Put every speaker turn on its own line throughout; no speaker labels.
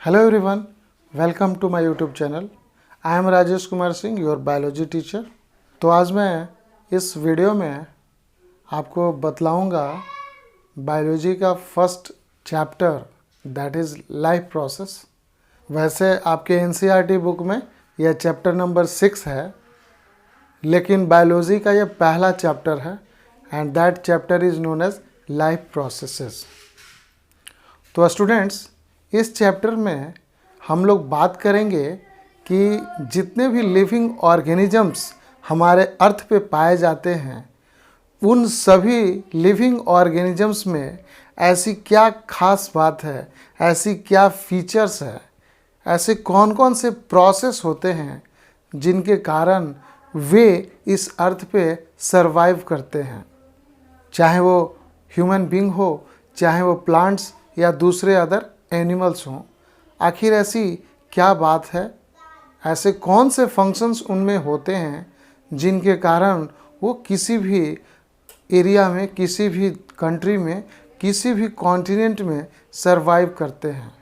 Hello everyone, welcome to my YouTube channel. I am Rajesh Kumar Singh, your biology teacher. तो आज मैं इस वीडियो में आपको बतलाऊंगा बायोलॉजी का first chapter, that is life process. वैसे आपके एनसीईआरटी बुक में यह चैप्टर नंबर 6 है, लेकिन बायोलॉजी का यह पहला चैप्टर है and that chapter is known as life processes. तो स्टूडेंट्स, इस चैप्टर में हम लोग बात करेंगे कि जितने भी लिविंग ऑर्गेनिजम्स हमारे अर्थ पे पाए जाते हैं, उन सभी लिविंग ऑर्गेनिजम्स में ऐसी क्या खास बात है, ऐसी क्या फीचर्स है, ऐसे कौन कौन से प्रोसेस होते हैं जिनके कारण वे इस अर्थ पे सरवाइव करते हैं, चाहे वो ह्यूमन बीइंग हो, चाहे वो प्लांट्स या दूसरे अदर एनिमल्स हों। आखिर ऐसी क्या बात है, ऐसे कौन से फंक्शंस उनमें होते हैं जिनके कारण वो किसी भी एरिया में, किसी भी कंट्री में, किसी भी कॉन्टिनेंट में सरवाइव करते हैं।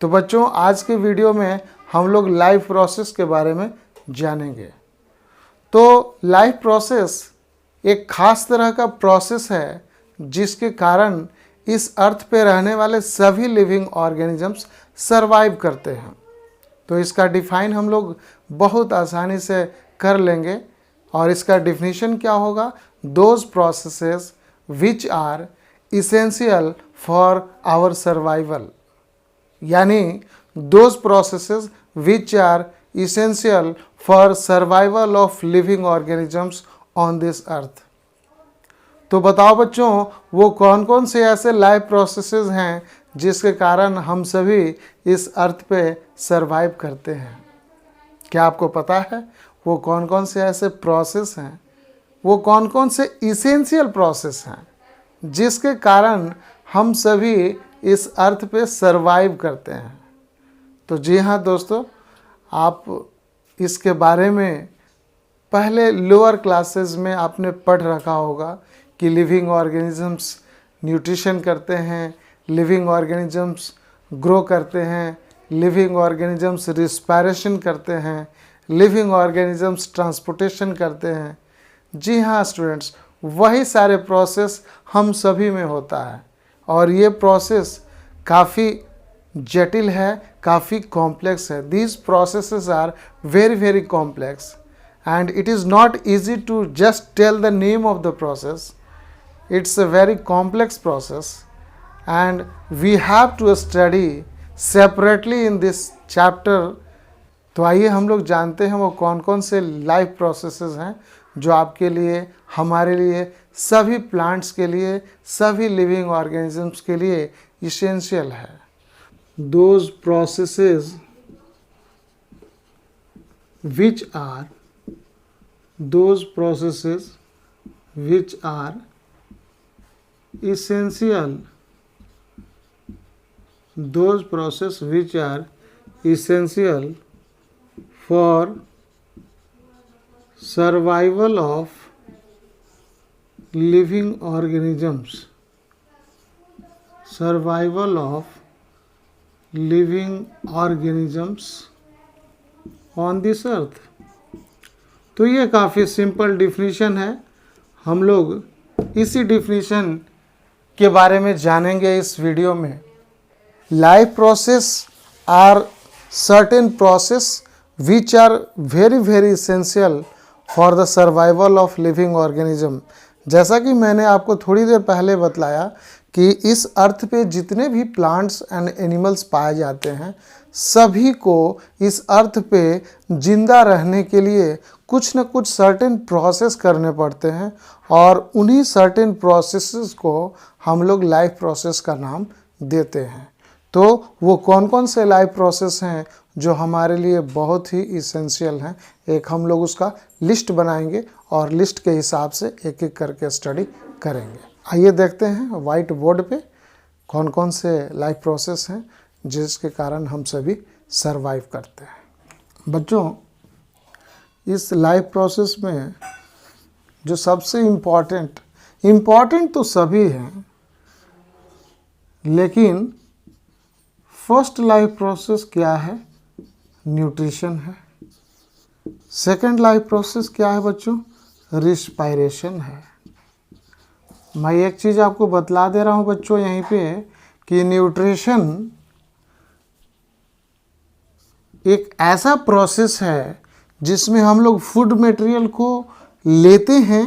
तो बच्चों, आज के वीडियो में हम लोग लाइफ प्रोसेस के बारे में जानेंगे। तो लाइफ प्रोसेस एक खास तरह का प्रोसेस है जिसके कारण इस अर्थ पे रहने वाले सभी लिविंग ऑर्गेनिजम्स सरवाइव करते हैं। तो इसका डिफाइन हम लोग बहुत आसानी से कर लेंगे और इसका डिफिनीशन क्या होगा? Those processes which are essential for our survival, यानी those processes which are essential for survival of living organisms on this earth. तो बताओ बच्चों, वो कौन कौन से ऐसे लाइफ प्रोसेसेस हैं जिसके कारण हम सभी इस अर्थ पे सरवाइव करते हैं? क्या आपको पता है वो कौन कौन से ऐसे प्रोसेस हैं, वो कौन कौन से इसेंशियल प्रोसेस हैं जिसके कारण हम सभी इस अर्थ पे सरवाइव करते हैं? तो जी हाँ दोस्तों, आप इसके बारे में पहले लोअर क्लासेस में आपने पढ़ रखा होगा कि लिविंग ऑर्गेनिजम्स न्यूट्रिशन करते हैं, लिविंग ऑर्गेनिजम्स ग्रो करते हैं, लिविंग ऑर्गेनिजम्स रिस्पायरेशन करते हैं, लिविंग ऑर्गेनिजम्स ट्रांसपोर्टेशन करते हैं। जी हाँ स्टूडेंट्स, वही सारे प्रोसेस हम सभी में होता है और ये प्रोसेस काफ़ी जटिल है, काफ़ी कॉम्प्लेक्स है। These processes are very very complex and it is not easy to just tell the name of the process. It's a very complex process and we have to study separately in this chapter. तो आइए हम लोग जानते हैं वो कौन कौन से लाइफ प्रोसेसेस हैं जो आपके लिए, हमारे लिए, सभी प्लांट्स के लिए, सभी लिविंग ऑर्गेनिजम्स के लिए इसेंशियल है। Those processes which are those processes which are essential, those processes which are essential for survival of living organisms, survival of living organisms on this earth। तो ये काफ़ी सिंपल डिफिनीशन है, हम लोग इसी डिफिनीशन के बारे में जानेंगे इस वीडियो में। Life process are certain process which are very very essential for the survival of living organism. जैसा कि मैंने आपको थोड़ी देर पहले बतलाया कि इस अर्थ पे जितने भी प्लांट्स एंड एनिमल्स पाए जाते हैं, सभी को इस अर्थ पे जिंदा रहने के लिए कुछ न कुछ सर्टेन प्रोसेस करने पड़ते हैं और उन्हीं सर्टेन प्रोसेसेस को हम लोग लाइफ प्रोसेस का नाम देते हैं। तो वो कौन कौन से लाइफ प्रोसेस हैं जो हमारे लिए बहुत ही इसेंशियल हैं, एक हम लोग उसका लिस्ट बनाएंगे और लिस्ट के हिसाब से एक एक करके स्टडी करेंगे। आइए देखते हैं वाइट बोर्ड पे कौन कौन से लाइफ प्रोसेस हैं जिसके कारण हम सभी सरवाइव करते हैं। बच्चों, इस लाइफ प्रोसेस में जो सबसे इम्पॉर्टेंट तो सभी हैं, लेकिन फर्स्ट लाइफ प्रोसेस क्या है? न्यूट्रिशन है। सेकंड लाइफ प्रोसेस क्या है बच्चों? रिस्पायरेशन है। मैं एक चीज़ आपको बतला दे रहा हूँ बच्चों यहीं पे कि न्यूट्रिशन एक ऐसा प्रोसेस है जिसमें हम लोग फूड मटेरियल को लेते हैं,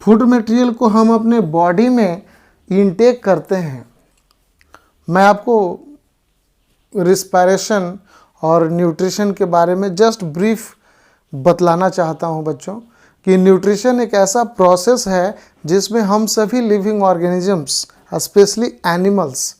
फूड मटेरियल को हम अपने बॉडी में इनटेक करते हैं। मैं आपको रिस्पायरेशन और न्यूट्रिशन के बारे में जस्ट ब्रीफ बतलाना चाहता हूं बच्चों कि न्यूट्रिशन एक ऐसा प्रोसेस है जिसमें हम सभी living organisms specially animals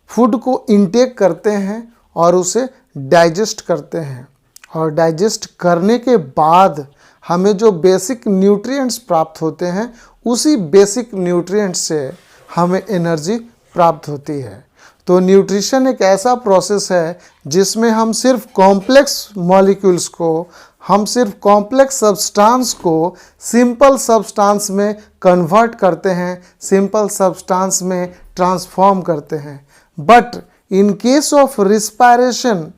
food को इनटेक करते हैं और उसे डाइजेस्ट करते हैं, और डाइजेस्ट करने के बाद हमें जो बेसिक न्यूट्रिएंट्स प्राप्त होते हैं उसी बेसिक न्यूट्रिएंट्स से हमें एनर्जी प्राप्त होती है। तो न्यूट्रिशन एक ऐसा प्रोसेस है जिसमें हम सिर्फ कॉम्प्लेक्स मॉलिक्यूल्स को, हम सिर्फ कॉम्प्लेक्स सब्सटेंस को सिंपल सब्सटेंस में कन्वर्ट करते हैं, सिंपल सब्सटेंस में ट्रांसफॉर्म करते हैं। But in case of respiration,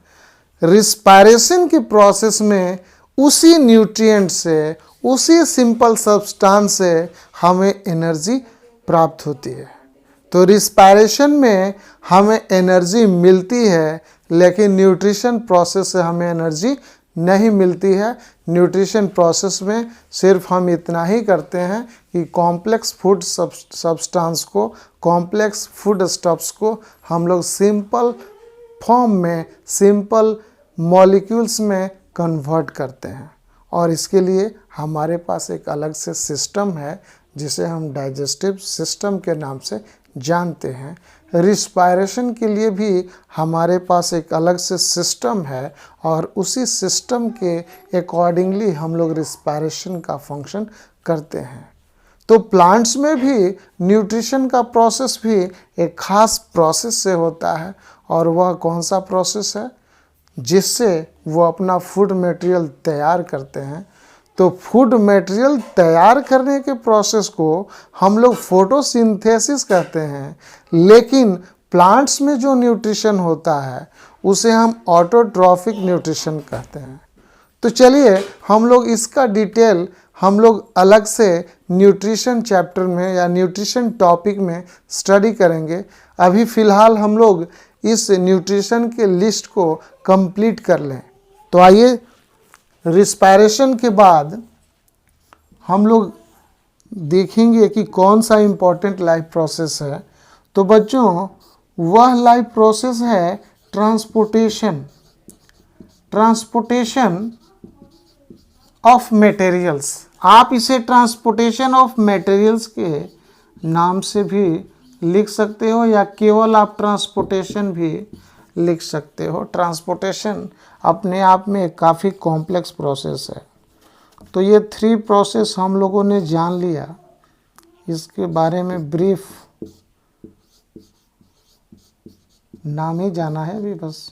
respiration के प्रोसेस में उसी न्यूट्रिएंट से, उसी सिंपल सब्सटेंस से हमें एनर्जी प्राप्त होती है। तो रिस्पायरेशन में हमें एनर्जी मिलती है, लेकिन न्यूट्रिशन प्रोसेस से हमें एनर्जी नहीं मिलती है। न्यूट्रिशन प्रोसेस में सिर्फ हम इतना ही करते हैं कि कॉम्प्लेक्स फूड सब्सटेंस को, कॉम्प्लेक्स फूड स्टफ्स को हम लोग सिंपल फॉर्म में, सिंपल मॉलिक्यूल्स में कन्वर्ट करते हैं, और इसके लिए हमारे पास एक अलग से सिस्टम है जिसे हम डाइजेस्टिव सिस्टम के नाम से जानते हैं। रिस्पायरेशन के लिए भी हमारे पास एक अलग से सिस्टम है, और उसी सिस्टम के अकॉर्डिंगली हम लोग रिस्पायरेशन का फंक्शन करते हैं। तो प्लांट्स में भी न्यूट्रिशन का प्रोसेस भी एक खास प्रोसेस से होता है, और वह कौन सा प्रोसेस है? जिससे वो अपना फूड मटेरियल तैयार करते हैं। तो फूड मटेरियल तैयार करने के प्रोसेस को हम लोग फोटोसिंथेसिस कहते हैं, लेकिन प्लांट्स में जो न्यूट्रिशन होता है उसे हम ऑटोट्रॉफिक न्यूट्रिशन कहते हैं। तो चलिए हम लोग इसका डिटेल हम लोग अलग से न्यूट्रिशन चैप्टर में या न्यूट्रिशन टॉपिक में स्टडी करेंगे। अभी फ़िलहाल हम लोग इस न्यूट्रिशन के लिस्ट को कंप्लीट कर लें। तो आइए, रिस्पायरेशन के बाद हम लोग देखेंगे कि कौन सा इम्पोर्टेंट लाइफ प्रोसेस है। तो बच्चों, वह लाइफ प्रोसेस है ट्रांसपोर्टेशन, ट्रांसपोर्टेशन ऑफ मटेरियल्स। आप इसे ट्रांसपोर्टेशन ऑफ मटेरियल्स के नाम से भी लिख सकते हो, या केवल आप ट्रांसपोर्टेशन भी लिख सकते हो। ट्रांसपोर्टेशन अपने आप में काफ़ी कॉम्प्लेक्स प्रोसेस है। तो ये 3 प्रोसेस हम लोगों ने जान लिया, इसके बारे में ब्रीफ नाम ही जाना है अभी बस।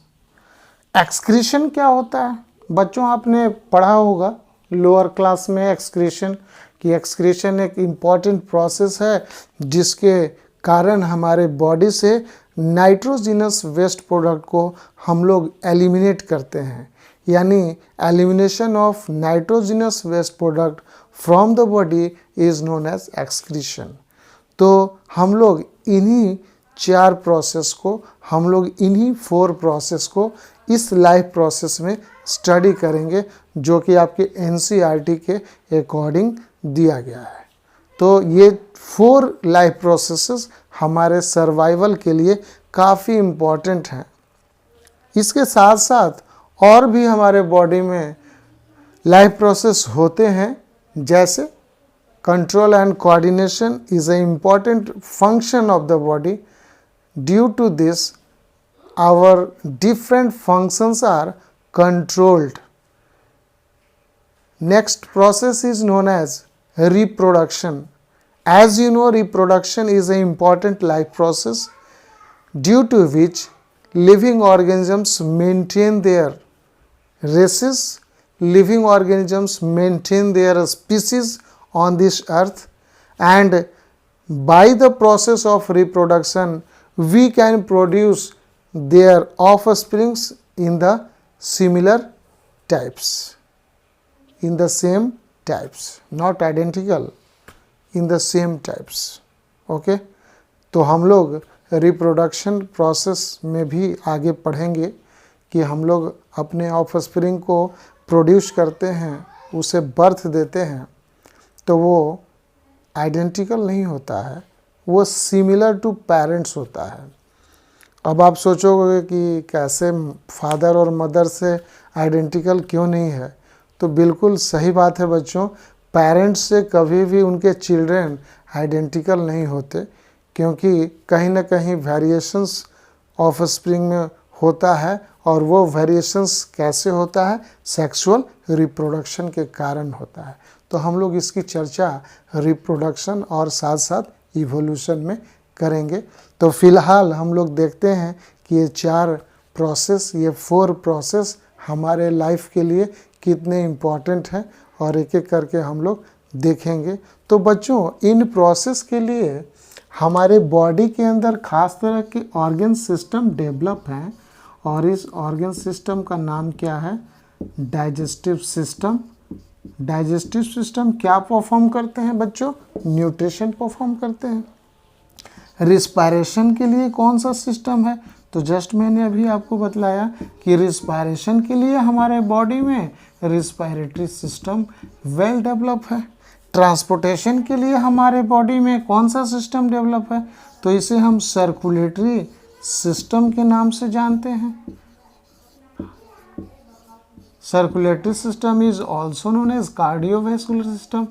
एक्सक्रीशन क्या होता है? बच्चों, आपने पढ़ा होगा लोअर क्लास में एक्सक्रीशन, कि एक्सक्रीशन एक इम्पॉर्टेंट प्रोसेस है जिसके कारण हमारे बॉडी से नाइट्रोजिनस वेस्ट प्रोडक्ट को हम लोग एलिमिनेट करते हैं, यानी elimination of nitrogenous waste product from the body is known as excretion. तो हम लोग इन्हीं 4 प्रोसेस को, हम लोग इन्हीं 4 प्रोसेस को इस लाइफ प्रोसेस में स्टडी करेंगे, जो कि आपके NCERT के अकॉर्डिंग दिया गया है। तो ये 4 लाइफ प्रोसेसेस हमारे सर्वाइवल के लिए काफ़ी इम्पॉर्टेंट हैं। इसके साथ साथ और भी हमारे बॉडी में लाइफ प्रोसेस होते हैं, जैसे control and coordination is a important function of the body. Due to this our different functions are controlled. Next process is known as reproduction. As you know, reproduction is an important life process due to which living organisms maintain their races, living organisms maintain their species on this earth, and by the process of reproduction we can produce their offsprings in the similar types, in the same types, not identical, in the same types. Okay तो हम लोग reproduction process में भी आगे पढ़ेंगे कि हम लोग अपने ऑफस्प्रिंग को प्रोड्यूस करते हैं, उसे बर्थ देते हैं, तो वो आइडेंटिकल नहीं होता है, वो सिमिलर टू पेरेंट्स होता है। अब आप सोचोगे कि कैसे फादर और मदर से आइडेंटिकल क्यों नहीं है, तो बिल्कुल सही बात है बच्चों, पेरेंट्स से कभी भी उनके चिल्ड्रन आइडेंटिकल नहीं होते, क्योंकि कहीं ना कहीं वेरिएशंस ऑफस्प्रिंग में होता है, और वो वेरिएशंस कैसे होता है, सेक्सुअल रिप्रोडक्शन के कारण होता है। तो हम लोग इसकी चर्चा रिप्रोडक्शन और साथ साथ इवोल्यूशन में करेंगे। तो फिलहाल हम लोग देखते हैं कि ये 4 प्रोसेस, ये 4 प्रोसेस हमारे लाइफ के लिए कितने इम्पॉर्टेंट हैं, और एक एक करके हम लोग देखेंगे। तो बच्चों इन प्रोसेस के लिए हमारे बॉडी के अंदर खास तरह के ऑर्गन सिस्टम डेवलप हैं, और इस ऑर्गन सिस्टम का नाम क्या है, डाइजेस्टिव सिस्टम। डाइजेस्टिव सिस्टम क्या परफॉर्म करते हैं बच्चों, न्यूट्रिशन परफॉर्म करते हैं। रिस्पायरेशन के लिए कौन सा सिस्टम है, तो जस्ट मैंने अभी आपको बतलाया कि रिस्पायरेशन के लिए हमारे बॉडी में रिस्पायरेटरी सिस्टम वेल डेवलप है। ट्रांसपोर्टेशन के लिए हमारे बॉडी में कौन सा सिस्टम डेवलप है, तो इसे हम सर्कुलेटरी सिस्टम के नाम से जानते हैं। Circulatory system is also known as cardiovascular system.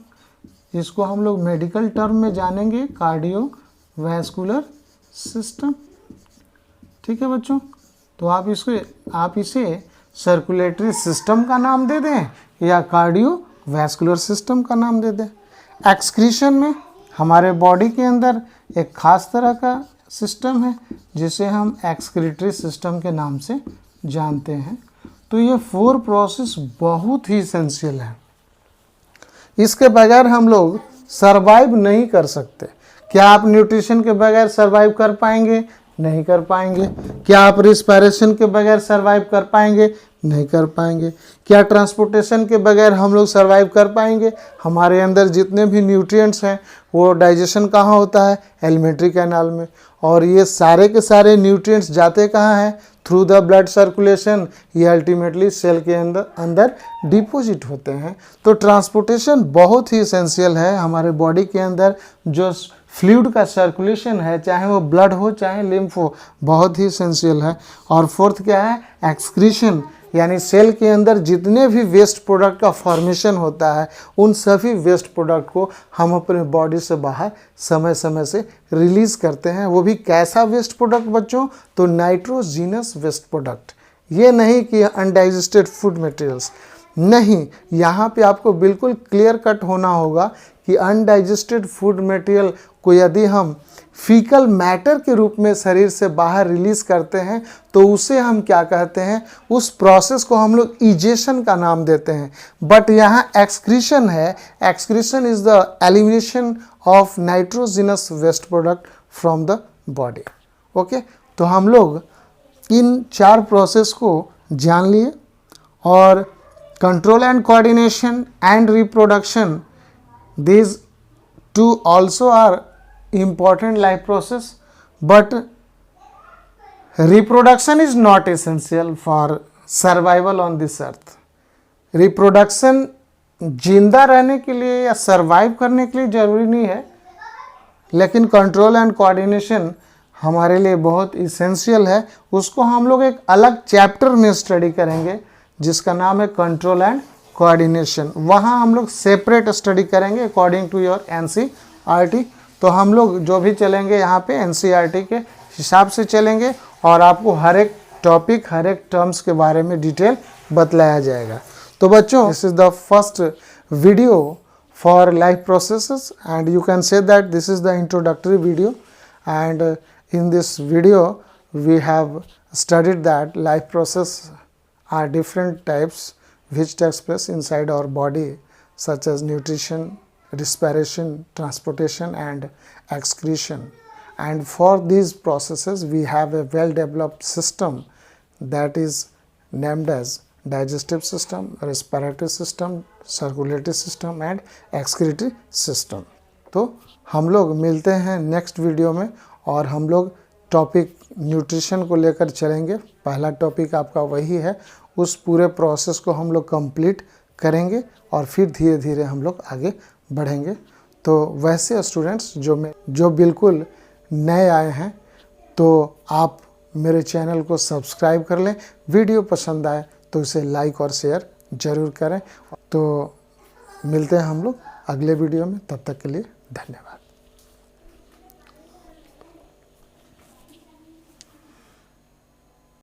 इसको हम लोग मेडिकल टर्म में जानेंगे, कार्डियोवैस्कुलर सिस्टम। ठीक है बच्चों, तो आप इसे सर्कुलेटरी सिस्टम का नाम दे दें या कार्डियोवैस्कुलर सिस्टम का नाम दे दें। एक्सक्रीशन में हमारे बॉडी के अंदर एक खास तरह का सिस्टम है जिसे हम एक्सक्रीटरी सिस्टम के नाम से जानते हैं। तो ये 4 प्रोसेस बहुत ही इसेंशियल है, इसके बगैर हम लोग सरवाइव नहीं कर सकते। क्या आप न्यूट्रिशन के बगैर सरवाइव कर पाएंगे, नहीं कर पाएंगे। क्या आप रिस्पायरेशन के बगैर सरवाइव कर पाएंगे, नहीं कर पाएंगे। क्या ट्रांसपोर्टेशन के बगैर हम लोग सरवाइव कर पाएंगे। हमारे अंदर जितने भी न्यूट्रिएंट्स हैं वो डाइजेशन कहाँ होता है, एलिमेंट्री कैनाल में, और ये सारे के सारे न्यूट्रिएंट्स जाते कहाँ हैं, थ्रू द ब्लड सर्कुलेशन, ये अल्टीमेटली सेल के अंदर डिपॉजिट होते हैं। तो ट्रांसपोर्टेशन बहुत ही एसेंशियल है हमारे बॉडी के अंदर। जो फ्लूइड का सर्कुलेशन है, चाहे वो ब्लड हो चाहे लिम्फ हो, बहुत ही एसेंशियल है। और फोर्थ क्या है, एक्सक्रीशन, यानी सेल के अंदर जितने भी वेस्ट प्रोडक्ट का फॉर्मेशन होता है उन सभी वेस्ट प्रोडक्ट को हम अपने बॉडी से बाहर समय समय से रिलीज़ करते हैं। वो भी कैसा वेस्ट प्रोडक्ट बच्चों, तो नाइट्रोजीनस वेस्ट प्रोडक्ट। ये नहीं कि अनडाइजेस्टेड फूड मटेरियल्स, नहीं, यहाँ पे आपको बिल्कुल क्लियर कट होना होगा कि अनडाइजेस्टेड फूड मटेरियल को यदि हम फीकल मैटर के रूप में शरीर से बाहर रिलीज करते हैं तो उसे हम क्या कहते हैं, उस प्रोसेस को हम लोग इजेशन का नाम देते हैं। बट यहाँ एक्सक्रीशन है, excretion is the elimination of nitrogenous waste product from the body. Okay, तो हम लोग इन 4 प्रोसेस को जान लिए, और control and coordination and reproduction, these 2 also are important life process, but reproduction is not essential for survival on this earth. Reproduction जिंदा रहने के लिए या सर्वाइव करने के लिए ज़रूरी नहीं है, लेकिन कंट्रोल एंड कोऑर्डिनेशन हमारे लिए बहुत इसेंशियल है। उसको हम लोग एक अलग चैप्टर में स्टडी करेंगे जिसका नाम है कंट्रोल एंड कोऑर्डिनेशन। वहाँ हम लोग सेपरेट स्टडी करेंगे अकॉर्डिंग टू योर NCERT। तो हम लोग जो भी चलेंगे यहाँ पे NCERT के हिसाब से चलेंगे, और आपको हर एक टॉपिक, हर एक टर्म्स के बारे में डिटेल बतलाया जाएगा। तो बच्चों, this is the first video for life processes, and you can say that this is the introductory video, and in this video we have studied that life process are different types which takes place inside our body, such as nutrition, respiration, transportation and excretion. and for these processes we have a well developed system that is named as digestive system, respiratory system, circulatory system and excretory system. तो हम लोग मिलते हैं next video में और हम लोग topic nutrition को लेकर चलेंगे। पहला टॉपिक आपका वही है, उस पूरे प्रोसेस को हम लोग कंप्लीट करेंगे और फिर धीरे धीरे हम लोग आगे बढ़ेंगे। तो वैसे स्टूडेंट्स जो बिल्कुल नए आए हैं तो आप मेरे चैनल को सब्सक्राइब कर लें। वीडियो पसंद आए तो इसे लाइक और शेयर ज़रूर करें। तो मिलते हैं हम लोग अगले वीडियो में, तब तक के लिए धन्यवाद।